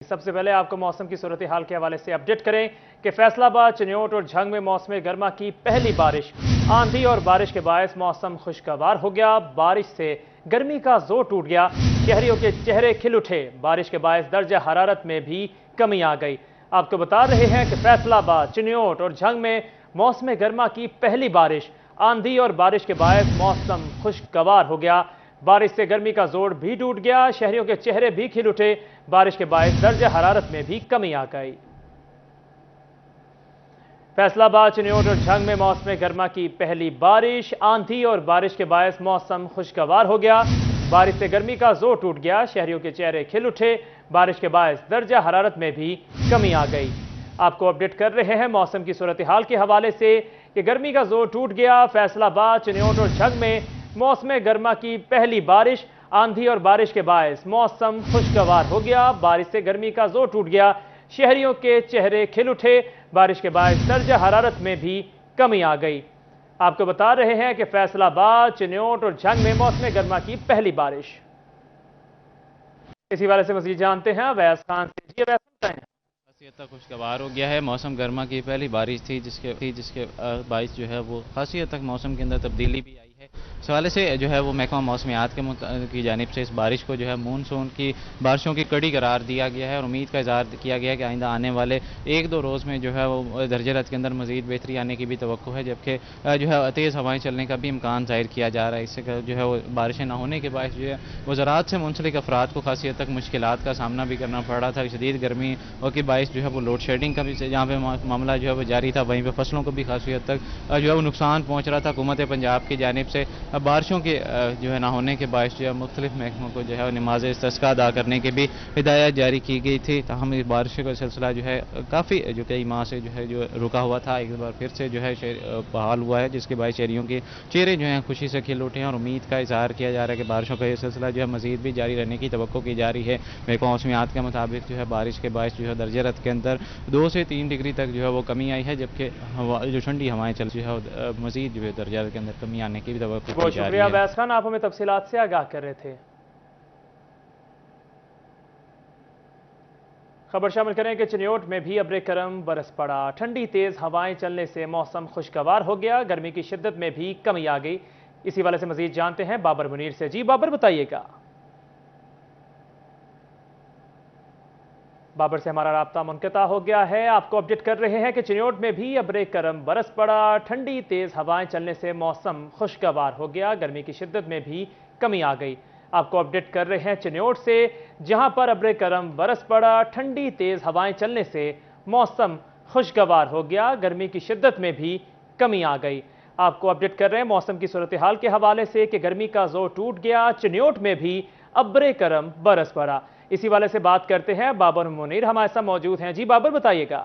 سب سے پہلے آپ کو موسم کی صورتحال کے حوالے سے اپڈیٹ کریں کہ فیصل آباد، چنیوٹ اور جھنگ میں موسم گرما کی پہلی بارش، آندھی اور بارش کے باعث موسم خوشگوار ہو گیا۔ بارش سے گرمی کا زور ٹوٹ گیا، شہریوں کے چہرے کھل اٹھے۔ بارش کے باعث درجہ حرارت میں بھی کمی آ گئی۔ آپ کو بتا رہے ہیں کہ فیصل آباد، چنیوٹ اور جھنگ میں موسم گرما کی پہلی بارش، آندھی اور بارش کے باعث موسم خوشگوار ہو گیا۔ بارش سے گرمی کا زور بھی ٹوٹ گیا، شہریوں کے چہرے بھی کھل اٹھے۔ بارش کے باعث درجہ حرارت میں بھی کمی آ گئی۔ فیصل آباد، چنیوٹ اور جھنگ میں موسم گرما کی پہلی بارش، آندھی اور بارش کے باعث موسم خوشگوار ہو گیا۔ بارش سے گرمی کا زور ٹوٹ گیا، شہریوں کے چہرے کھل اٹھے۔ بارش کے باعث درجہ حرارت میں بھی کمی آ گئی۔ آپ کو اپڈیٹ کر رہے ہیں موسم کی صورتحال کے حوالے سے کہ گرمی کا زور ٹوٹ گیا۔ فیصل آباد، چنیوٹ اور جھنگ میں موسم گرما کی پہلی بارش، آندھی اور بارش کے باعث موسم خوشگوار ہو گیا۔ بارش سے گرمی کا زور ٹوٹ گیا، شہریوں کے چہرے کھل اٹھے۔ بارش کے باعث درجہ حرارت میں بھی کمی آ گئی۔ آپ کو بتا رہے ہیں کہ فیصل آباد، چنیوٹ اور جھنگ میں موسم گرما کی پہلی بارش۔ اسی حوالے سے مزید جانتے ہیں اویس خان سے۔ جی اویس خان بتائیں۔ خاصی حد تک خوشگوار ہو گیا ہے۔ موسم گرما کی پہلی بارش تھی جس کے باعث جو ہے وہ خاصی حد تک موسم کے اندر تبدیلی بھی آئی ہے۔ اس حوالے سے جو ہے وہ محکمہ موسمیات کی جانب سے اس بارش کو جو ہے مونسون کی بارشوں کی کڑی قرار دیا گیا ہے، اور امید کا اظہار کیا گیا ہے کہ آئندہ آنے والے ایک دو روز میں جو ہے وہ درجہ حرارت کے اندر مزید بہتری آنے کی بھی توقع ہے، جبکہ جو ہے تیز ہوائیں چلنے کا بھی امکان ظاہر کیا جا رہا ہے۔ اس سے جو ہے وہ بارشیں نہ ہونے کے باعث جو ہے وہ زراعت سے منسلک افراد کو خاصی حد تک مشکلات کا سامنا بھی کرنا پڑ رہا تھا۔ شدید گرمی اور کے باعث جو ہے وہ لوڈ شیڈنگ کا بھی جہاں پہ معاملہ جو ہے وہ جاری تھا، وہیں پہ فصلوں کو بھی خاصی حد تک جو ہے وہ نقصان پہنچ رہا تھا۔ حکومت پنجاب کی جانب سے بارشوں کے جو ہے نہ ہونے کے باعث جو ہے مختلف محکموں کو جو ہے نماز استسقاء ادا کرنے کی بھی ہدایت جاری کی گئی تھی، تاہم اس بارشوں کا سلسلہ جو ہے کافی جو کئی ماہ سے جو ہے جو رکا ہوا تھا، ایک بار پھر سے جو ہے بحال ہوا ہے، جس کے باعث شہریوں کے چہرے جو ہیں خوشی سے کھل اٹھے ہیں، اور امید کا اظہار کیا جا رہا ہے کہ بارشوں کا یہ سلسلہ جو ہے مزید بھی جاری رہنے کی توقع کی جا رہی ہے۔ محکمہ موسمیات کے مطابق جو ہے بارش کے باعث جو ہے درجہ حرارت کے اندر 2 سے 3 ڈگری تک جو ہے وہ کمی آئی ہے، جبکہ جو ٹھنڈی ہوائیں چل جو ہے مزید جو ہے درجہ حرارت کے اندر کمی آنے کی بھی توقع کی جا رہی ہے۔ شکریہ اویس خان، آپ ہمیں تفصیلات سے آگاہ کر رہے تھے۔ خبر شامل کریں کہ چنیوٹ میں بھی ابر کرم برس پڑا، ٹھنڈی تیز ہوائیں چلنے سے موسم خوشگوار ہو گیا، گرمی کی شدت میں بھی کمی آ گئی۔ اسی والے سے مزید جانتے ہیں بابر منیر سے۔ جی بابر بتائیے گا۔ بابر سے ہمارا رابطہ منقطع ہو گیا ہے۔ آپ کو اپڈیٹ کر رہے ہیں کہ چنیوٹ میں بھی ابر کرم برس پڑا، ٹھنڈی تیز ہوائیں چلنے سے موسم خوشگوار ہو گیا، گرمی کی شدت میں بھی کمی آ گئی۔ آپ کو اپڈیٹ کر رہے ہیں چنیوٹ سے، جہاں پر ابر کرم برس پڑا، ٹھنڈی تیز ہوائیں چلنے سے موسم خوشگوار ہو گیا، گرمی کی شدت میں بھی کمی آ گئی۔ آپ کو اپڈیٹ کر رہے ہیں موسم کی صورتحال کے حوالے سے کہ گرمی کا زور ٹوٹ گیا، چنیوٹ میں بھی ابر کرم برس پڑا۔ اسی والے سے بات کرتے ہیں بابر منیر ہمارے ساتھ موجود ہیں۔ جی بابر بتائیے گا۔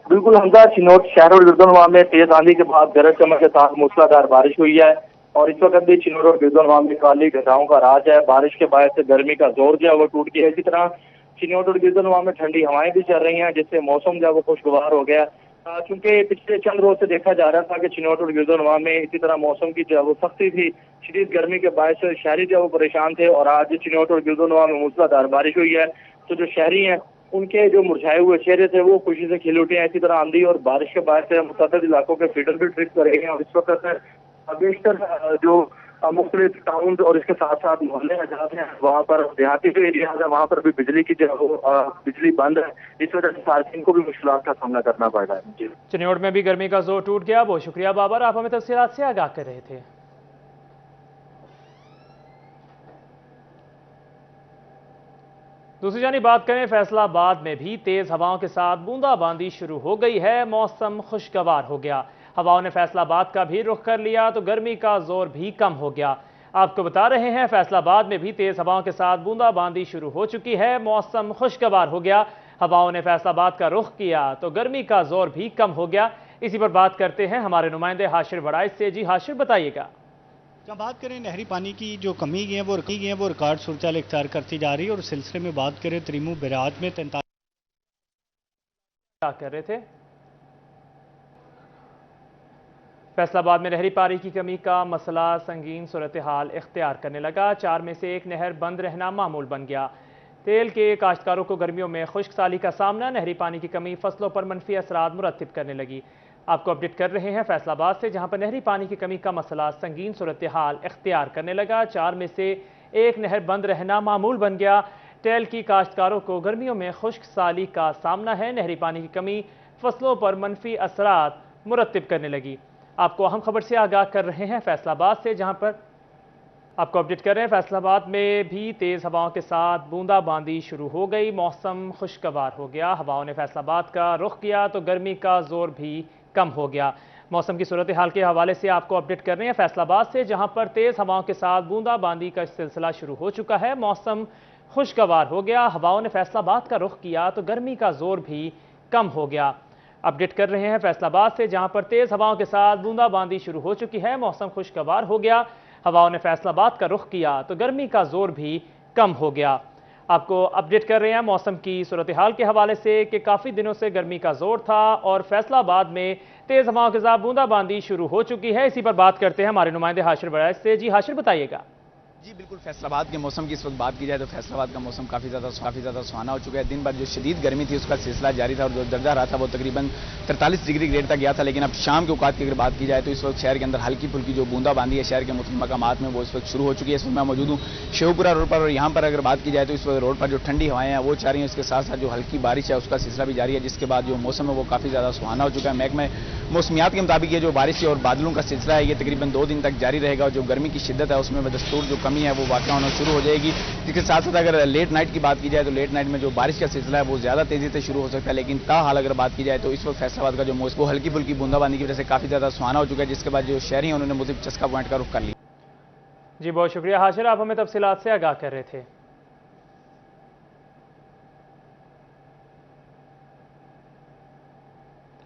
بالکل حمزہ، چنیوٹ شہر اور گردنواں میں تیز آندھی کے بعد گرج چمک کے ساتھ موسلادھار بارش ہوئی ہے، اور اس وقت بھی چنیوٹ اور گردنواں میں کالی گھٹاؤں کا راج ہے۔ بارش کے باعث گرمی کا زور جو ہے وہ ٹوٹ گیا۔ اسی طرح چنیوٹ اور گردنواں میں ٹھنڈی ہوائیں بھی چل رہی ہیں، جس سے موسم جو ہے وہ خوشگوار ہو گیا۔ چونکہ پچھلے چند روز سے دیکھا جا رہا تھا کہ چنیوٹ اور گردنواں میں اسی طرح موسم کی جو ہے وہ سختی تھی، شدید گرمی کے باعث شہری جو ہے وہ پریشان تھے، اور آج چنیوٹ اور گردنواں میں موسلادھار بارش ہوئی ہے تو جو شہری ہیں ان کے جو مرجھائے ہوئے چہرے تھے وہ خوشی سے کھل اٹھے ہیں۔ اسی طرح آندھی اور بارش کے باعث متعدد علاقوں کے فیڈر بھی ٹرپ کر رہے ہیں، اور اس وقت بیشتر جو مختلف ٹاؤن اور اس کے ساتھ ساتھ محلے اجاد ہیں، وہاں پر دیہاتی جو ایریاز ہے وہاں پر بھی بجلی کی جو ہے وہ بجلی بند ہے، اس وجہ سے صارفین کو بھی مشکلات کا سامنا کرنا پڑ رہا ہے۔ چنیوٹ میں بھی گرمی کا زور ٹوٹ گیا۔ بہت شکریہ بابر، آپ ہمیں تفصیلات سے آگاہ کر رہے تھے۔ دوسری جانب بات کریں فیصل آباد میں بھی تیز ہواؤں کے ساتھ بوندا باندی شروع ہو گئی ہے، موسم خوشگوار ہو گیا۔ ہواؤں نے فیصل آباد کا بھی رخ کر لیا تو گرمی کا زور بھی کم ہو گیا۔ آپ کو بتا رہے ہیں فیصل آباد میں بھی تیز ہواؤں کے ساتھ بوندا باندی شروع ہو چکی ہے، موسم خوشگوار ہو گیا۔ ہواؤں نے فیصل آباد کا رخ کیا تو گرمی کا زور بھی کم ہو گیا۔ اسی پر بات کرتے ہیں ہمارے نمائندے حاشر وڑائچ سے۔ جی حاشر بتائیے گا۔ جب بات کریں نہری پانی کی جو کمی گئی ہے وہ ریکارڈ صورتحال اختیار کرتی جا رہی ہے، اور اس سلسلے میں بات کریں تریمو بیراج میں 43 کیا کر رہے تھے؟ فیصل آباد میں نہری پانی کی کمی کا مسئلہ سنگین صورتحال اختیار کرنے لگا۔ 4 میں سے 1 نہر بند رہنا معمول بن گیا۔ تیل کے کاشتکاروں کو گرمیوں میں خشک سالی کا سامنا، نہری پانی کی کمی فصلوں پر منفی اثرات مرتب کرنے لگی۔ آپ کو اپڈیٹ کر رہے ہیں فیصل آباد سے، جہاں پر نہری پانی کی کمی کا مسئلہ سنگین صورتحال اختیار کرنے لگا۔ 4 میں سے 1 نہر بند رہنا معمول بن گیا۔ تیل کی کاشتکاروں کو گرمیوں میں خشک سالی کا سامنا ہے، نہری پانی کی کمی فصلوں پر منفی اثرات مرتب کرنے لگی۔ آپ کو اہم خبر سے آگاہ کر رہے ہیں فیصل آباد سے، جہاں پر آپ کو اپڈیٹ کر رہے ہیں فیصل آباد میں بھی تیز ہواؤں کے ساتھ بوندا باندی شروع ہو گئی۔ موسم خوشگوار ہو گیا، ہواؤں نے فیصل آباد کا رخ کیا تو گرمی کا زور بھی کم ہو گیا۔ موسم کی صورتحال کے حوالے سے آپ کو اپڈیٹ کر رہے ہیں فیصل آباد سے، جہاں پر تیز ہواؤں کے ساتھ بوندا باندی کا سلسلہ شروع ہو چکا ہے۔ موسم خوشگوار ہو گیا، ہواؤں نے فیصل آباد کا رخ کیا تو گرمی کا زور بھی کم ہو گیا۔ اپڈیٹ کر رہے ہیں فیصل آباد سے، جہاں پر تیز ہواؤں کے ساتھ بوندا باندی شروع ہو چکی ہے۔ موسم خوشگوار ہو گیا، ہواؤں نے فیصل آباد کا رخ کیا تو گرمی کا زور بھی کم ہو گیا۔ آپ کو اپڈیٹ کر رہے ہیں موسم کی صورتحال کے حوالے سے کہ کافی دنوں سے گرمی کا زور تھا اور فیصل آباد میں تیز ہواؤں کے ساتھ بوندا باندی شروع ہو چکی ہے۔ اسی پر بات کرتے ہیں ہمارے نمائندے حاشر برائش سے۔ جی حاشر، بتائیے گا۔ جی بالکل، فیصل آباد کے موسم کی اس وقت بات کی جائے تو فیصل آباد کا موسم کافی زیادہ سہانا ہو چکا ہے۔ دن بھر جو شدید گرمی تھی اس کا سلسلہ جاری تھا اور جو درجہ رہا تھا وہ تقریباً 43 ڈگری گریڈ تک گیا تھا، لیکن اب شام کے اوقات کی اگر بات کی جائے تو اس وقت شہر کے اندر ہلکی پھلکی جو بوندا باندی ہے شہر کے مختلف مقامات میں وہ اس وقت شروع ہو چکی ہے۔ اس وقت میں موجود ہوں شیوپورہ روڈ پر، اور یہاں پر اگر بات کی جائے تو اس وقت روڈ پر جو ٹھنڈی ہوائیں ہیں وہ چل رہی ہیں، اس کے ساتھ ساتھ جو ہلکی بارش ہے اس کا سلسلہ بھی جاری ہے، جس کے بعد جو موسم ہے وہ کافی زیادہ سہانا ہو چکا ہے۔ محکمہ موسمیات کے مطابق یہ جو بارش اور بادلوں کا سلسلہ ہے یہ تقریباً 2 دن تک جاری رہے گا، اور جو گرمی کی شدت ہے اس میں بدستور جو کمی ہے وہ واقع ہونا شروع ہو جائے گی۔ اس کے ساتھ ساتھ اگر لیٹ نائٹ کی بات کی جائے تو لیٹ نائٹ میں جو بارش کا سلسلہ ہے وہ زیادہ تیزی سے شروع ہو سکتا ہے، لیکن تاحال اگر بات کی جائے تو اس وقت فیصل آباد کا جو موسم وہ ہلکی پھلکی بوندا باندی کی وجہ سے کافی زیادہ سہانا ہو چکا ہے، جس کے بعد جو شہری ہیں انہوں نے مختلف چسکا پوائنٹ کا رخ کر لیا۔ جی بہت شکریہ حاشر، آپ ہمیں تفصیلات سے آگاہ کر رہے تھے۔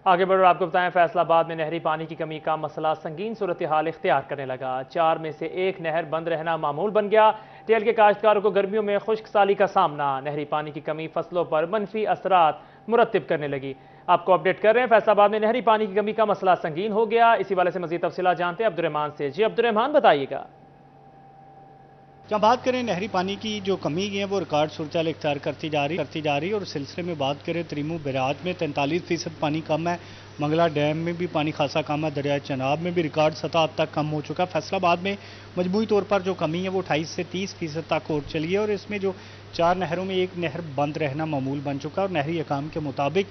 آگے بڑھ کر آپ کو بتائیں فیصل آباد میں نہری پانی کی کمی کا مسئلہ سنگین صورتحال اختیار کرنے لگا۔ 4 میں سے 1 نہر بند رہنا معمول بن گیا۔ تیل کے کاشتکاروں کو گرمیوں میں خشک سالی کا سامنا، نہری پانی کی کمی فصلوں پر منفی اثرات مرتب کرنے لگی۔ آپ کو اپڈیٹ کر رہے ہیں فیصل آباد میں نہری پانی کی کمی کا مسئلہ سنگین ہو گیا۔ اسی والے سے مزید تفصیلات جانتے ہیں عبدالرحمان سے۔ جی عبدالرحمان، بتائیے گا۔ جب بات کریں نہری پانی کی جو کمی ہے وہ ریکارڈ صورتحال اختیار کرتی جا رہی اور سلسلے میں بات کریں تریمو بیراج میں 43% پانی کم ہے، منگلا ڈیم میں بھی پانی خاصا کم ہے، دریائے چناب میں بھی ریکارڈ سطح اب تک کم ہو چکا ہے۔ فیصل آباد میں مجموعی طور پر جو کمی ہے وہ 28 سے 30% تک اور چلی ہے، اور اس میں جو 4 نہروں میں 1 نہر بند رہنا معمول بن چکا ہے، اور نہری حکام کے مطابق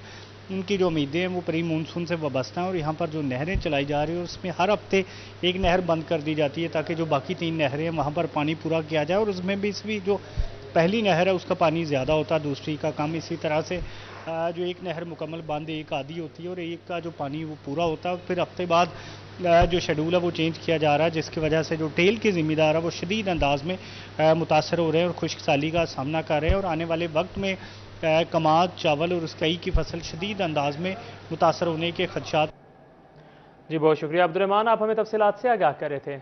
ان کی جو امیدیں ہیں وہ پری مونسون سے وابستہ ہیں، اور یہاں پر جو نہریں چلائی جا رہی ہیں اور اس میں ہر ہفتے 1 نہر بند کر دی جاتی ہے تاکہ جو باقی 3 نہریں ہیں وہاں پر پانی پورا کیا جائے، اور اس میں بھی جو پہلی نہر ہے اس کا پانی زیادہ ہوتا ہے، دوسری کا کم۔ اسی طرح سے جو 1 نہر مکمل بند 1 آدھی ہوتی ہے اور 1 کا جو پانی وہ پورا ہوتا ہے، پھر ہفتے بعد جو شیڈول ہے وہ چینج کیا جا رہا ہے، جس کی وجہ سے جو ٹیل کے ذمہ دار ہے وہ شدید انداز میں متاثر ہو رہے ہیں اور خشک سالی کا سامنا کر رہے ہیں، اور آنے والے وقت میں کماد، چاول اور اسکئی کی فصل شدید انداز میں متاثر ہونے کے خدشات۔ جی بہت شکریہ عبدالرحمان، آپ ہمیں تفصیلات سے آگاہ کر رہے تھے۔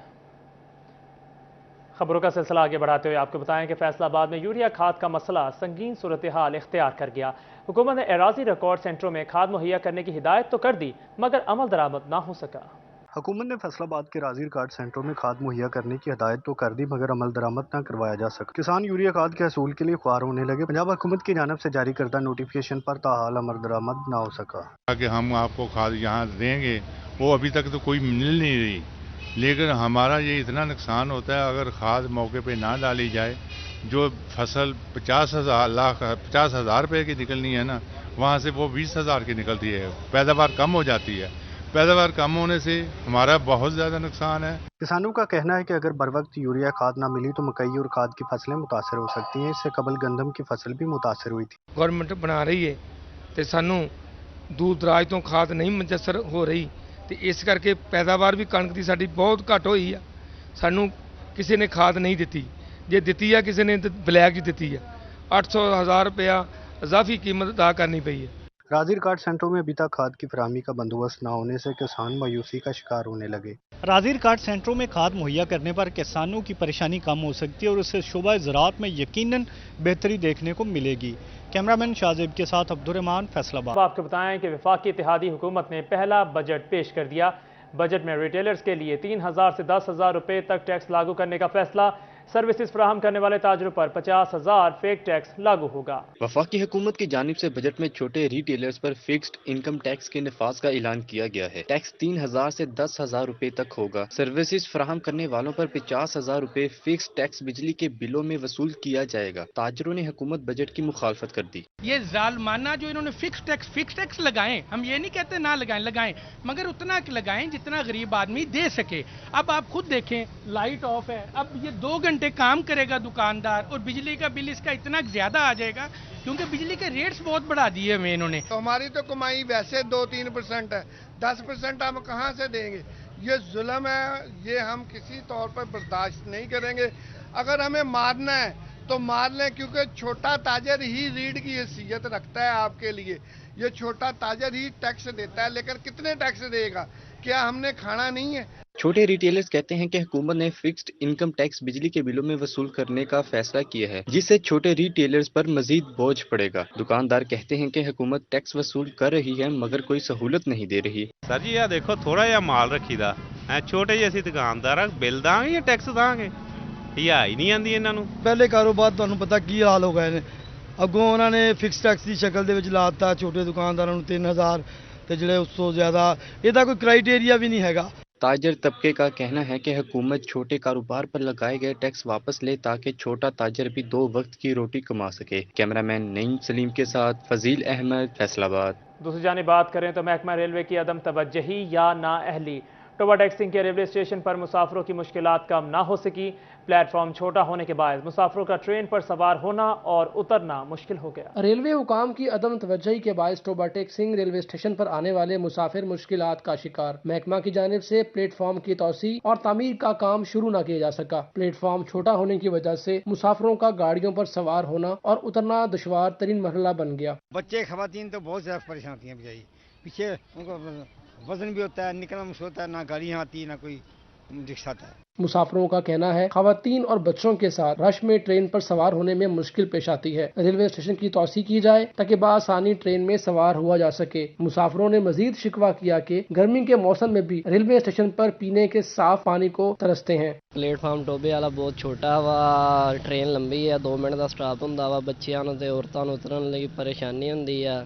خبروں کا سلسلہ آگے بڑھاتے ہوئے آپ کو بتائیں کہ فیصل آباد میں یوریا کھاد کا مسئلہ سنگین صورتحال اختیار کر گیا۔ حکومت نے اراضی ریکارڈ سینٹروں میں کھاد مہیا کرنے کی ہدایت تو کر دی مگر عمل درآمد نہ ہو سکا۔ حکومت نے فیصل آباد کے اراضی ریکارڈ سینٹروں میں کھاد مہیا کرنے کی ہدایت تو کر دی مگر عمل درآمد نہ کروایا جا سکا۔ کسان یوریا کھاد کے حصول کے لیے خوار ہونے لگے۔ پنجاب حکومت کی جانب سے جاری کردہ نوٹیفیکیشن پر تاحال عمل درآمد نہ ہو سکا۔ کہ ہم آپ کو کھاد یہاں دیں گے وہ ابھی تک تو کوئی مل نہیں رہی، لیکن ہمارا یہ اتنا نقصان ہوتا ہے اگر کھاد موقع پہ نہ ڈالی جائے، جو فصل 50,000 روپے کی نکلنی ہے نا وہاں سے وہ 20,000 کی نکلتی ہے، پیداوار کم ہو جاتی ہے۔ پیداوار کم ہونے سے ہمارا بہت زیادہ نقصان ہے۔ کسانوں کا کہنا ہے کہ اگر بروقت یوریا کھاد نہ ملی تو مکئی اور کھاد کی فصلیں متاثر ہو سکتی ہیں۔ اس سے قبل گندم کی فصل بھی متاثر ہوئی تھی۔ گورنمنٹ بنا رہی ہے تو سانوں دور دراز تو کھاد نہیں میسر ہو رہی، تو اس کر کے پیداوار بھی کنک کی ساری بہت گھٹ ہوئی ہے۔ سانوں کسی نے کھاد نہیں دیتی، جی دیتی ہے کسی نے بلیک جی دیتی ہے، 800,000 روپیہ اضافی قیمت ادا کرنی پئی ہے۔ اراضی ریکارڈ سینٹروں میں ابھی تک کھاد کی فراہمی کا بندوبست نہ ہونے سے کسان مایوسی کا شکار ہونے لگے۔ اراضی ریکارڈ سینٹروں میں کھاد مہیا کرنے پر کسانوں کی پریشانی کم ہو سکتی ہے اور اس سے شعبہ زراعت میں یقیناً بہتری دیکھنے کو ملے گی۔ کیمرامین شاہزیب کے ساتھ عبدالرحمان، فیصل آباد۔ آپ کو بتائیں کہ وفاقی اتحادی حکومت نے پہلا بجٹ پیش کر دیا۔ بجٹ میں ریٹیلرز کے لیے 3,000 سے 10,000 روپے تک ٹیکس لاگو کرنے کا فیصلہ، سروسز فراہم کرنے والے تاجروں پر 50,000 فیک ٹیکس لاگو ہوگا۔ وفاقی حکومت کی جانب سے بجٹ میں چھوٹے ریٹیلرز پر فکسڈ انکم ٹیکس کے نفاذ کا اعلان کیا گیا ہے۔ ٹیکس 3,000 سے 10,000 روپے تک ہوگا۔ سروسز فراہم کرنے والوں پر 50,000 روپے فکسڈ ٹیکس بجلی کے بلوں میں وصول کیا جائے گا۔ تاجروں نے حکومت بجٹ کی مخالفت کر دی۔ یہ ظالمانہ جو انہوں نے فکس ٹیکس لگائیں، ہم یہ نہیں کہتے نہ لگائیں مگر اتنا لگائیں جتنا غریب آدمی دے سکے۔ اب آپ خود دیکھیں لائٹ آف ہے، اب یہ 2 گھنٹے کام کرے گا دکاندار اور بجلی کا بل اس کا اتنا زیادہ آ جائے گا کیونکہ بجلی کے ریٹس بہت بڑھا دیے ہمیں انہوں نے۔ ہماری تو کمائی ویسے 2-3% ہے، 10% ہم کہاں سے دیں گے؟ یہ ظلم ہے، یہ ہم کسی طور پر برداشت نہیں کریں گے۔ اگر ہمیں مارنا ہے تو مار لیں، کیونکہ چھوٹا تاجر ہی ریڑھ کی حیثیت رکھتا ہے آپ کے لیے۔ یہ چھوٹا تاجر ہی ٹیکس دیتا ہے، لیکن کتنے ٹیکس دے گا؟ کیا ہم نے کھانا نہیں ہے؟ چھوٹے ریٹیلرز کہتے ہیں کہ حکومت نے فکسڈ انکم ٹیکس بجلی کے بلوں میں وصول کرنے کا فیصلہ کیا ہے، جس سے چھوٹے ریٹیلرز پر مزید بوجھ پڑے گا۔ دکاندار کہتے ہیں کہ حکومت ٹیکس وصول کر رہی ہے مگر کوئی سہولت نہیں دے رہی۔ سر جی یہ دیکھو تھوڑا جہا مال رکھی دا چھوٹے جہے دکاندار بل داں گے یا ٹیکس داں گے؟ یہ ہی نہیں آتی انہوں نے۔ پہلے کاروبار تمہیں پتا کی حال ہو گئے نے، اگوں انہوں نے فکس ٹیکس کی شکل دے وچ لاتا چھوٹے دکانداروں 3,000 تے جڑے اس تو زیادہ، یہ کوئی کرائٹیریا بھی نہیں ہے۔ تاجر طبقے کا کہنا ہے کہ حکومت چھوٹے کاروبار پر لگائے گئے ٹیکس واپس لے تاکہ چھوٹا تاجر بھی 2 وقت کی روٹی کما سکے۔ کیمرہ مین نعیم سلیم کے ساتھ فضیل احمد، فیصل آباد۔ دوسری جانب بات کریں تو محکمہ ریلوے کی عدم توجہی یا نااہلی، ٹوبا ٹیکسنگ کے ریلوے اسٹیشن پر مسافروں کی مشکلات کم نہ ہو سکی۔ پلیٹ فارم چھوٹا ہونے کے باعث مسافروں کا ٹرین پر سوار ہونا اور اترنا مشکل ہو گیا۔ ریلوے حکام کی عدم توجہی کے باعث ٹوبا ٹیکسنگ ریلوے اسٹیشن پر آنے والے مسافر مشکلات کا شکار۔ محکمہ کی جانب سے پلیٹ فارم کی توسیع اور تعمیر کا کام شروع نہ کیا جا سکا۔ پلیٹ فارم چھوٹا ہونے کی وجہ سے مسافروں کا گاڑیوں پر سوار ہونا اور اترنا دشوار ترین مرحلہ بن گیا۔ بچے خواتین تو بہت زیادہ پریشان ہوتی ہیں بجائی، پیچھے ان کو وزن بھی ہوتا ہے، نکلنا مشکل ہوتا ہے، نہ گاڑیاں آتی نہ کوئی رکشہ آتا ہے۔ مسافروں کا کہنا ہے خواتین اور بچوں کے ساتھ رش میں ٹرین پر سوار ہونے میں مشکل پیش آتی ہے۔ ریلوے اسٹیشن کی توسیع کی جائے تاکہ بآسانی ٹرین میں سوار ہوا جا سکے۔ مسافروں نے مزید شکوہ کیا کہ گرمی کے موسم میں بھی ریلوے اسٹیشن پر پینے کے صاف پانی کو ترستے ہیں۔ پلیٹ فارم ٹوبے والا بہت چھوٹا وا، ٹرین لمبی ہے، 2 منٹ کا سٹاپ ہوندا وا، بچیاں نوں تے عورتاں نوں اترن لئی پریشانی ہوندی ہے۔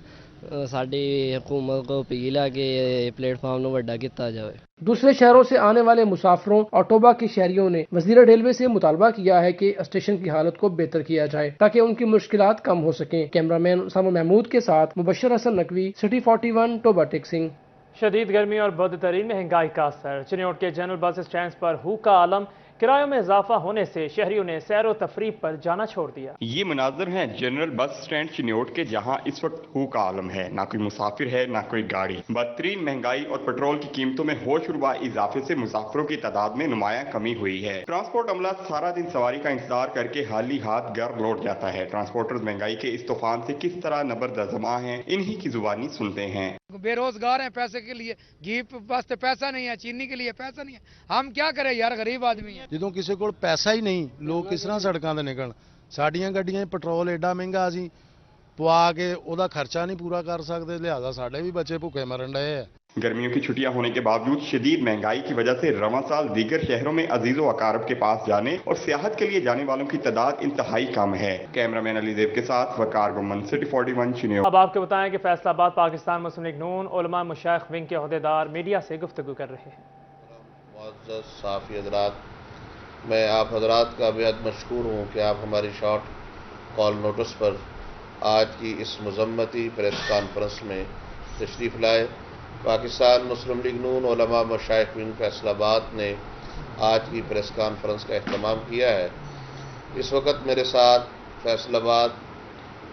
ساری حکومت کو اپیل ہے کہ پلیٹ فارم نو وڈا کیتا جائے۔ دوسرے شہروں سے آنے والے مسافروں اور ٹوبا کے شہریوں نے وزیر ریلوے سے مطالبہ کیا ہے کہ اسٹیشن کی حالت کو بہتر کیا جائے تاکہ ان کی مشکلات کم ہو سکیں۔ کیمرہ مین اسامہ محمود کے ساتھ مبشر حسن نقوی، سٹی 41، ٹوبا ٹیکسنگ۔ شدید گرمی اور بد ترین مہنگائی کا اثر، چنیوٹ کے جنرل بس اسٹینڈ پر ہو کا عالم، کرایوں میں اضافہ ہونے سے شہریوں نے سیر و تفریح پر جانا چھوڑ دیا۔ یہ مناظر ہیں جنرل بس اسٹینڈ چنیوٹ کے، جہاں اس وقت ہو کا عالم ہے، نہ کوئی مسافر ہے نہ کوئی گاڑی۔ بدترین مہنگائی اور پیٹرول کی قیمتوں میں ہوش ربا اضافے سے مسافروں کی تعداد میں نمایاں کمی ہوئی ہے۔ ٹرانسپورٹ عملہ سارا دن سواری کا انتظار کر کے خالی ہاتھ گھر لوٹ جاتا ہے۔ ٹرانسپورٹرز مہنگائی کے اس طوفان سے کس طرح نبردازماں ہیں، انہی کی زبانی سنتے ہیں۔ بے روزگار ہیں، پیسے کے لیے گھی واسطے پیسہ نہیں ہے، چینی کے لیے پیسہ نہیں ہے، ہم کیا کریں یار، غریب آدمی ہیں۔ جدوں کسی کو پیسہ ہی نہیں، لوگ کس طرح سڑکاں تے نکلن؟ ساڈیاں گڈیاں پیٹرول ایڈا مہنگا اسی پوا کے اودا خرچہ نہیں پورا کر سکتے، لہذا ساڈے بھی بچے بھوکے مرن ڈے ہیں۔ گرمیوں کی چھٹیاں ہونے کے باوجود شدید مہنگائی کی وجہ سے رواں سال دیگر شہروں میں عزیز و اقارب کے پاس جانے اور سیاحت کے لیے جانے والوں کی تعداد انتہائی کم ہے۔ کیمرہ مین علی دیو کے ساتھ وقار گمن، سٹی 41 چنیوٹ۔ اب آپ کو بتائیں کہ فیصل آباد پاکستان مسلم لیگ نون علماء مشائخ ونگ کے عہدیدار میڈیا سے گفتگو کر رہے ہیں۔ معزز صحافی حضرات، میں آپ حضرات کا بہت مشکور ہوں کہ آپ ہماری شارٹ کال نوٹس پر آج کی اس مذمتی پریس کانفرنس میں تشریف لائے۔ پاکستان مسلم لیگ نون علماء مشائخ ونگ فیصل آباد نے آج کی پریس کانفرنس کا اہتمام کیا ہے۔ اس وقت میرے ساتھ فیصل آباد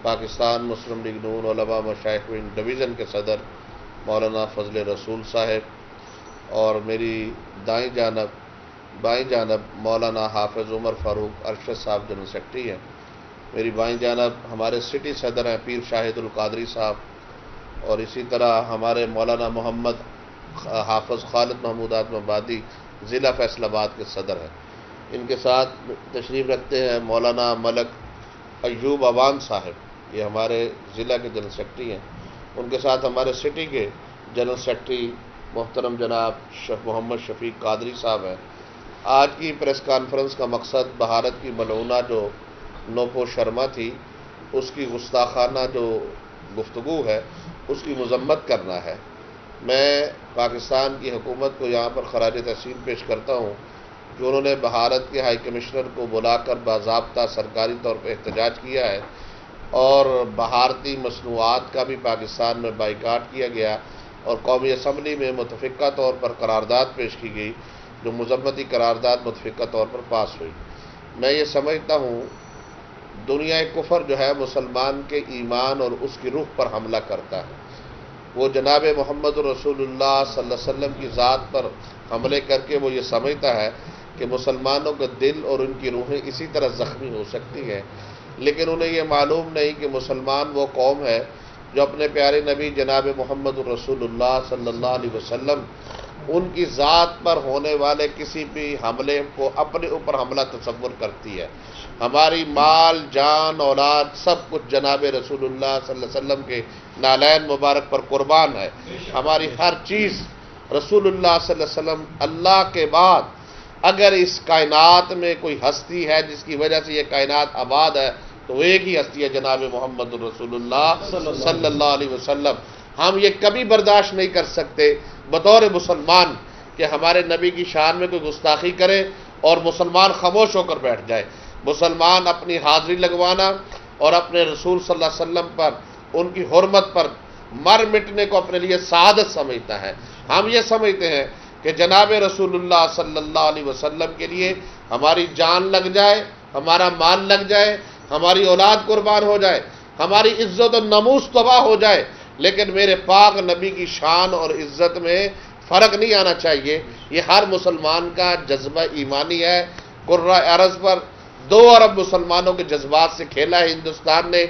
پاکستان مسلم لیگ نون علماء مشائخ ونگ ڈویژن کے صدر مولانا فضل رسول صاحب اور میری بائیں جانب مولانا حافظ عمر فاروق ارشد صاحب جنرل سیکرٹری ہیں۔ میری بائیں جانب ہمارے سٹی صدر ہیں پیر شاہد القادری صاحب، اور اسی طرح ہمارے مولانا محمد حافظ خالد محمود آدم آبادی ضلع فیصل آباد کے صدر ہیں۔ ان کے ساتھ تشریف رکھتے ہیں مولانا ملک ایوب عوان صاحب، یہ ہمارے ضلع کے جنرل سیکرٹری ہیں۔ ان کے ساتھ ہمارے سٹی کے جنرل سیکرٹری محترم جناب محمد شفیق قادری صاحب ہیں. آج کی پریس کانفرنس کا مقصد بھارت کی ملعونہ جو نوپو شرما تھی اس کی گستاخانہ جو گفتگو ہے اس کی مذمت کرنا ہے. میں پاکستان کی حکومت کو یہاں پر خراج تحسین پیش کرتا ہوں کہ انہوں نے بھارت کے ہائی کمشنر کو بلا کر باضابطہ سرکاری طور پہ احتجاج کیا ہے اور بھارتی مصنوعات کا بھی پاکستان میں بائیکاٹ کیا گیا اور قومی اسمبلی میں متفقہ طور پر قرارداد پیش کی گئی جو مذمتی قرارداد متفقہ طور پر پاس ہوئی. میں یہ سمجھتا ہوں دنیا کفر جو ہے مسلمان کے ایمان اور اس کی روح پر حملہ کرتا ہے. وہ جناب محمد رسول اللہ صلی اللہ علیہ وسلم کی ذات پر حملے کر کے وہ یہ سمجھتا ہے کہ مسلمانوں کا دل اور ان کی روحیں اسی طرح زخمی ہو سکتی ہیں، لیکن انہیں یہ معلوم نہیں کہ مسلمان وہ قوم ہے جو اپنے پیارے نبی جناب محمد رسول اللہ صلی اللہ علیہ وسلم ان کی ذات پر ہونے والے کسی بھی حملے کو اپنے اوپر حملہ تصور کرتی ہے. ہماری مال جان اولاد سب کچھ جناب رسول اللہ صلی اللہ علیہ وسلم کے نالین مبارک پر قربان ہے. ہماری ہر چیز رسول اللہ صلی اللہ علیہ وسلم. اللہ کے بعد اگر اس کائنات میں کوئی ہستی ہے جس کی وجہ سے یہ کائنات آباد ہے تو وہ ایک ہی ہستی ہے جناب محمد رسول اللہ صلی اللہ علیہ وسلم. ہم یہ کبھی برداشت نہیں کر سکتے بطور مسلمان کہ ہمارے نبی کی شان میں کوئی گستاخی کرے اور مسلمان خاموش ہو کر بیٹھ جائے. مسلمان اپنی حاضری لگوانا اور اپنے رسول صلی اللہ علیہ وسلم پر ان کی حرمت پر مر مٹنے کو اپنے لیے سعادت سمجھتا ہے. ہم یہ سمجھتے ہیں کہ جناب رسول اللہ صلی اللہ علیہ وسلم کے لیے ہماری جان لگ جائے، ہمارا مال لگ جائے، ہماری اولاد قربان ہو جائے، ہماری عزت و ناموس تباہ ہو جائے، لیکن میرے پاک نبی کی شان اور عزت میں فرق نہیں آنا چاہیے. یہ ہر مسلمان کا جذبہ ایمانی ہے. قرۂ ارض پر 2 ارب مسلمانوں کے جذبات سے کھیلا ہے ہندوستان نے.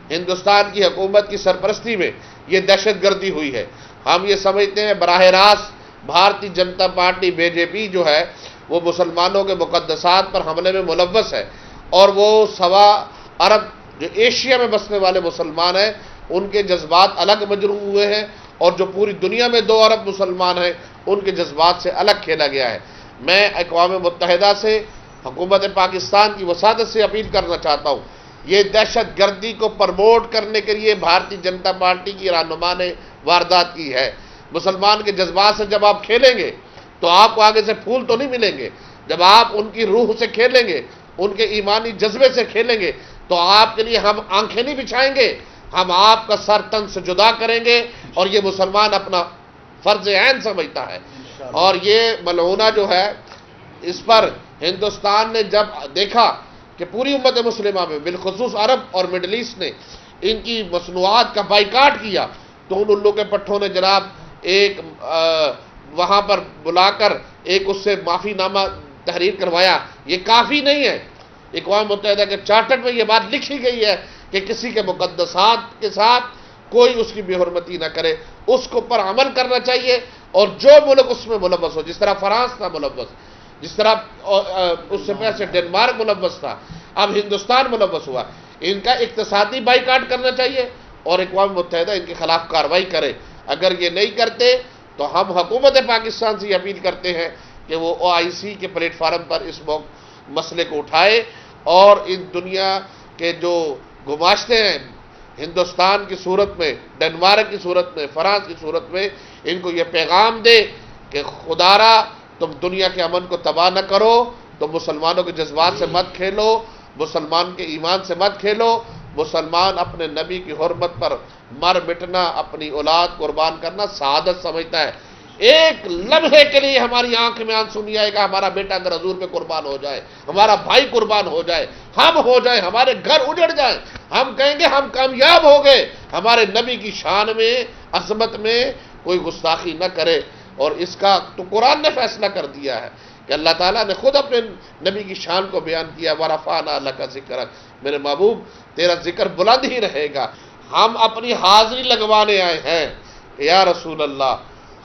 ہندوستان کی حکومت کی سرپرستی میں یہ دہشت گردی ہوئی ہے. ہم یہ سمجھتے ہیں براہ راست بھارتی جنتا پارٹی BJP جو ہے وہ مسلمانوں کے مقدسات پر حملے میں ملوث ہے اور وہ 1.25 ارب جو ایشیا میں بسنے والے مسلمان ہیں ان کے جذبات الگ مجروح ہوئے ہیں اور جو پوری دنیا میں 2 ارب مسلمان ہیں ان کے جذبات سے الگ کھیلا گیا ہے. میں اقوام متحدہ سے حکومت پاکستان کی وساطت سے اپیل کرنا چاہتا ہوں یہ دہشت گردی کو پروموٹ کرنے کے لیے بھارتی جنتا پارٹی کی رہنما نے واردات کی ہے. مسلمان کے جذبات سے جب آپ کھیلیں گے تو آپ کو آگے سے پھول تو نہیں ملیں گے. جب آپ ان کی روح سے کھیلیں گے، ان کے ایمانی جذبے سے کھیلیں گے تو آپ کے لیے ہم آنکھیں نہیں بچھائیں گے، ہم آپ کا سر تن سے جدا کریں گے اور یہ مسلمان اپنا فرض عین سمجھتا ہے. اور یہ ملعونہ جو ہے اس پر ہندوستان نے جب دیکھا کہ پوری امت مسلمہ میں بالخصوص عرب اور مڈل ایسٹ نے ان کی مصنوعات کا بائیکاٹ کیا تو ان الو کے پٹھوں نے جناب ایک وہاں پر بلا کر ایک اس سے معافی نامہ تحریر کروایا. یہ کافی نہیں ہے. اقوام متحدہ کے چارٹر میں یہ بات لکھی گئی ہے کہ کسی کے مقدسات کے ساتھ کوئی اس کی بے حرمتی نہ کرے، اس کو پر عمل کرنا چاہیے. اور جو ملک اس میں ملوث ہو، جس طرح فرانس تھا ملوث، جس طرح اس سے پہلے ڈنمارک ملوث تھا، اب ہندوستان ملوث ہوا، ان کا اقتصادی بائیکاٹ کرنا چاہیے اور اقوام متحدہ ان کے خلاف کارروائی کرے. اگر یہ نہیں کرتے تو ہم حکومت پاکستان سے یہ اپیل کرتے ہیں کہ وہ OIC کے پلیٹ فارم پر اس مسئلے کو اٹھائے اور ان دنیا کے جو گماشتے ہیں ہندوستان کی صورت میں، ڈنمارک کی صورت میں، فرانس کی صورت میں، ان کو یہ پیغام دے کہ خدارا تم دنیا کے امن کو تباہ نہ کرو، تم مسلمانوں کے جذبات سے مت کھیلو، مسلمان کے ایمان سے مت کھیلو. مسلمان اپنے نبی کی حرمت پر مر مٹنا، اپنی اولاد قربان کرنا سعادت سمجھتا ہے. ایک لمحے کے لیے ہماری آنکھ میں آنسو نہیں آئے گا ہمارا بیٹا اگر حضور پہ قربان ہو جائے، ہمارا بھائی قربان ہو جائے، ہم ہو جائیں، ہمارے گھر اجڑ جائیں. ہم کہیں گے ہم کامیاب ہو گئے. ہمارے نبی کی شان میں، عظمت میں کوئی گستاخی نہ کرے. اور اس کا تو قرآن نے فیصلہ کر دیا ہے کہ اللہ تعالیٰ نے خود اپنے نبی کی شان کو بیان کیا، وَرَفَعْنَا لَكَ ذِكْرَكَ، میرے محبوب تیرا ذکر بلند ہی رہے گا. ہم اپنی حاضری لگوانے آئے ہیں یا رسول اللہ،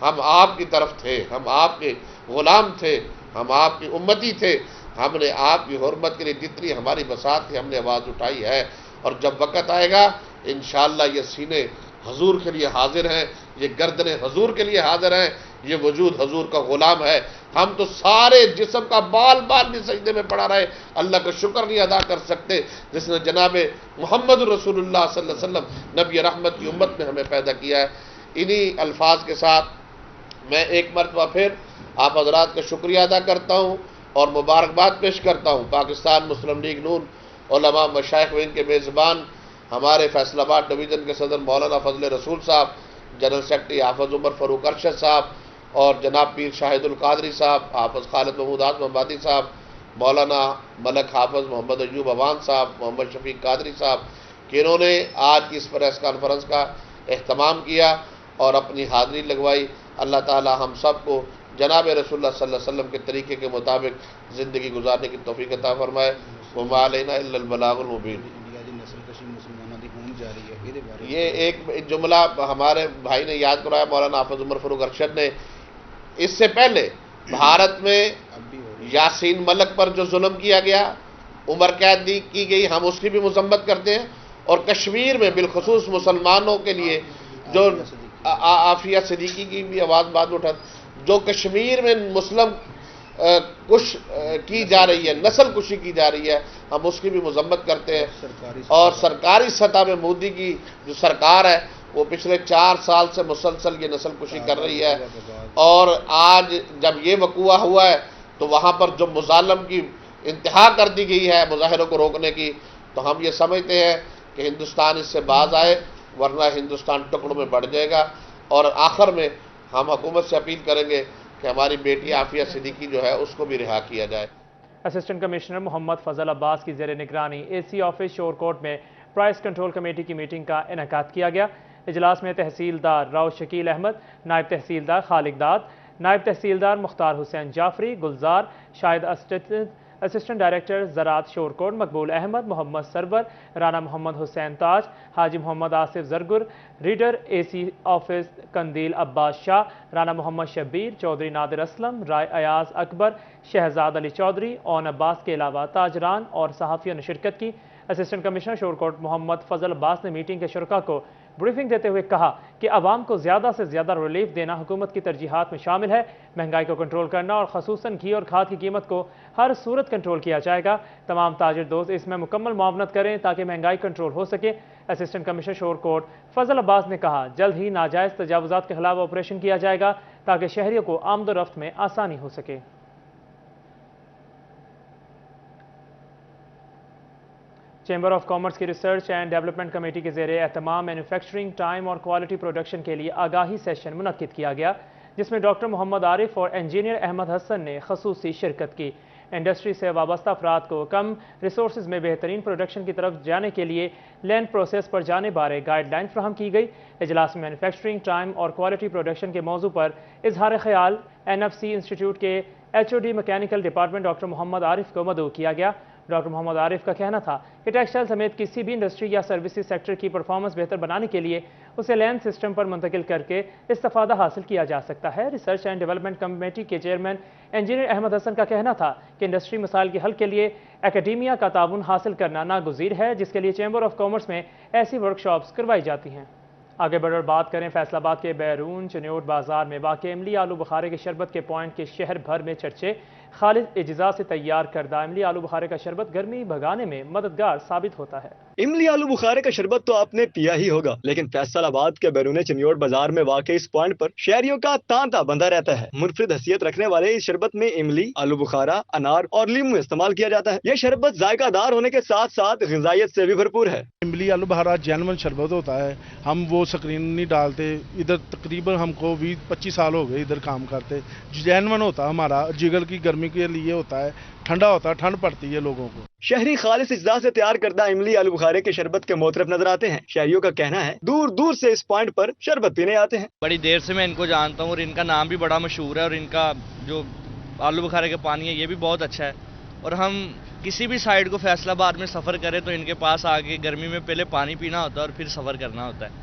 ہم آپ کی طرف تھے، ہم آپ کے غلام تھے، ہم آپ کی امتی تھے. ہم نے آپ کی حرمت کے لیے جتنی ہماری بساط تھی ہم نے آواز اٹھائی ہے. اور جب وقت آئے گا انشاءاللہ یہ سینے حضور کے لیے حاضر ہیں، یہ گردنیں حضور کے لیے حاضر ہیں. یہ وجود حضور کا غلام ہے. ہم تو سارے جسم کا بال بال بھی سجدے میں پڑا رہے, اللہ کا شکر نہیں ادا کر سکتے جس نے جناب محمد رسول اللہ صلی اللہ علیہ وسلم نبی رحمت کی امت میں ہمیں پیدا کیا ہے. انہی الفاظ کے ساتھ میں ایک مرتبہ پھر آپ حضرات کا شکریہ ادا کرتا ہوں اور مبارکباد پیش کرتا ہوں پاکستان مسلم لیگ نون علماء مشائخ ونگ کے میزبان ہمارے فیصل آباد ڈویژن کے صدر مولانا فضل رسول صاحب, جنرل سیکرٹری حافظ عمر فاروق ارشد صاحب اور جناب پیر شاہد القادری صاحب, حافظ خالد محمود اعظم آبادی صاحب, مولانا ملک حافظ محمد ایوب اوان صاحب, محمد شفیق قادری صاحب, کہ انہوں نے آج کی اس پریس کانفرنس کا اہتمام کیا اور اپنی حاضری لگوائی. اللہ تعالی ہم سب کو جناب رسول اللہ صلی اللہ علیہ وسلم کے طریقے کے مطابق زندگی گزارنے کی توفیق عطا فرمائے. وما علینا الا البلاغ المبین. یہ ایک جملہ ہمارے بھائی نے یاد کرایا, مولانا حافظ عمر فاروق ارشد نے. اس سے پہلے بھارت میں یاسین ملک پر جو ظلم کیا گیا, عمر قید کی گئی, ہم اس کی بھی مذمت کرتے ہیں. اور کشمیر میں بالخصوص مسلمانوں کے لیے جو عافیہ صدیقی کی بھی آواز بعد میں اٹھا, جو کشمیر میں مسلم کش کی جا رہی ہے, نسل کشی کی جا رہی ہے, ہم اس کی بھی مذمت کرتے ہیں. اور سرکاری سطح میں مودی کی جو سرکار ہے وہ پچھلے 4 سال سے مسلسل یہ نسل کشی کر رہی ہے. اور آج جب یہ وقوع ہوا ہے تو وہاں پر جو مظالم کی انتہا کر دی گئی ہے مظاہروں کو روکنے کی, تو ہم یہ سمجھتے ہیں کہ ہندوستان اس سے باز آئے ورنہ ہندوستان ٹکڑوں میں بڑھ جائے گا. اور آخر میں ہم حکومت سے اپیل کریں گے کہ ہماری بیٹی عافیہ صدیقی جو ہے اس کو بھی رہا کیا جائے. اسسٹنٹ کمشنر محمد فضل عباس کی زیر نگرانی اے سی آفس شور کوٹ میں پرائس کنٹرول کمیٹی کی میٹنگ کا انعقاد کیا گیا. اجلاس میں تحصیلدار راؤ شکیل احمد, نائب تحصیلدار خالق داد, نائب تحصیلدار مختار حسین جعفری, گلزار شاہد, اسسٹنٹ ڈائریکٹر زراعت شور کوٹ مقبول احمد, محمد سرور, رانا محمد حسین تاج, حاجی محمد آصف زرگر, ریڈر اے سی آفس قندیل عباس شاہ, رانا محمد شبیر, چودھری نادر اسلم, رائے ایاز اکبر, شہزاد علی چودھری, اون عباس کے علاوہ تاجران اور صحافیوں نے شرکت کی. اسسٹنٹ کمشنر شور کوٹ محمد فضل عباس نے میٹنگ کے شرکاء کو بریفنگ دیتے ہوئے کہا کہ عوام کو زیادہ سے زیادہ ریلیف دینا حکومت کی ترجیحات میں شامل ہے. مہنگائی کو کنٹرول کرنا اور خصوصاً گھی اور کھاد کی قیمت کو ہر صورت کنٹرول کیا جائے گا. تمام تاجر دوست اس میں مکمل معاونت کریں تاکہ مہنگائی کنٹرول ہو سکے. اسسٹنٹ کمشنر شور کوٹ فضل عباس نے کہا جلد ہی ناجائز تجاوزات کے خلاف آپریشن کیا جائے گا تاکہ شہریوں کو آمد و رفت میں آسانی ہو سکے. چیمبر آف کامرس کی ریسرچ اینڈ ڈیولپمنٹ کمیٹی کے زیر اہتمام مینوفیکچرنگ ٹائم اور کوالٹی پروڈکشن کے لیے آگاہی سیشن منعقد کیا گیا جس میں ڈاکٹر محمد عارف اور انجینئر احمد حسن نے خصوصی شرکت کی. انڈسٹری سے وابستہ افراد کو کم ریسورسز میں بہترین پروڈکشن کی طرف جانے کے لیے لینڈ پروسیس پر جانے بارے گائیڈ لائن فراہم کی گئی. اجلاس میں مینوفیکچرنگ ٹائم اور کوالٹی پروڈکشن کے موضوع پر اظہار خیال NFC انسٹیٹیوٹ کے HOD میکینیکل ڈپارٹمنٹ ڈاکٹر محمد عارف کو مدعو کیا گیا. ڈاکٹر محمد عارف کا کہنا تھا کہ ٹیکسٹائل سمیت کسی بھی انڈسٹری یا سروسز سیکٹر کی پرفارمنس بہتر بنانے کے لیے اسے لین سسٹم پر منتقل کر کے استفادہ حاصل کیا جا سکتا ہے. ریسرچ اینڈ ڈیولپمنٹ کمیٹی کے چیئرمین انجینئر احمد حسن کا کہنا تھا کہ انڈسٹری مسائل کے حل کے لیے اکیڈیمیا کا تعاون حاصل کرنا ناگزیر ہے جس کے لیے چیمبر آف کامرس میں ایسی ورکشاپس کروائی جاتی ہیں. آگے بڑھ کر بات کریں فیصل آباد کے بیرون چنیوٹ بازار میں واقع املی آلو بخارے کے شربت کے پوائنٹ کے شہر بھر میں چرچے. خالد اجزا سے تیار کردہ املی آلو بخارے کا شربت گرمی بھگانے میں مددگار ثابت ہوتا ہے. املی آلو بخارے کا شربت تو آپ نے پیا ہی ہوگا لیکن فیصل آباد کے بیرون چنیوٹ بازار میں واقع اس پوائنٹ پر شہریوں کا تانتا بندہ رہتا ہے. منفرد حیثیت رکھنے والے اس شربت میں املی, آلو بخارا, انار اور لیمو استعمال کیا جاتا ہے. یہ شربت ذائقہ دار ہونے کے ساتھ ساتھ غذائیت سے بھی بھرپور ہے. املی آلو بخارا جینون شربت ہوتا ہے, ہم وہ سکرین نہیں ڈالتے. ادھر تقریباً ہم کو 20-25 سال ہو گئے ادھر کام کرتے. جینون ہوتا ہے ہمارا, جگر کی گرمی کے لیے ہوتا ہے, ٹھنڈا ہوتا ہے, ٹھنڈ پڑتی ہے لوگوں کو. شہری خالص اجزا سے تیار کردہ املی آلو بخارے کے شربت کے موترف نظر آتے ہیں. شہریوں کا کہنا ہے دور دور سے اس پوائنٹ پر شربت پینے آتے ہیں. بڑی دیر سے میں ان کو جانتا ہوں اور ان کا نام بھی بڑا مشہور ہے اور ان کا جو آلو بخارے کا پانی ہے یہ بھی بہت اچھا ہے. اور ہم کسی بھی سائڈ کو فیصل آباد میں سفر کریں تو ان کے پاس آ کے گرمی میں پہلے پانی پینا ہوتا ہے اور پھر سفر کرنا ہوتا ہے.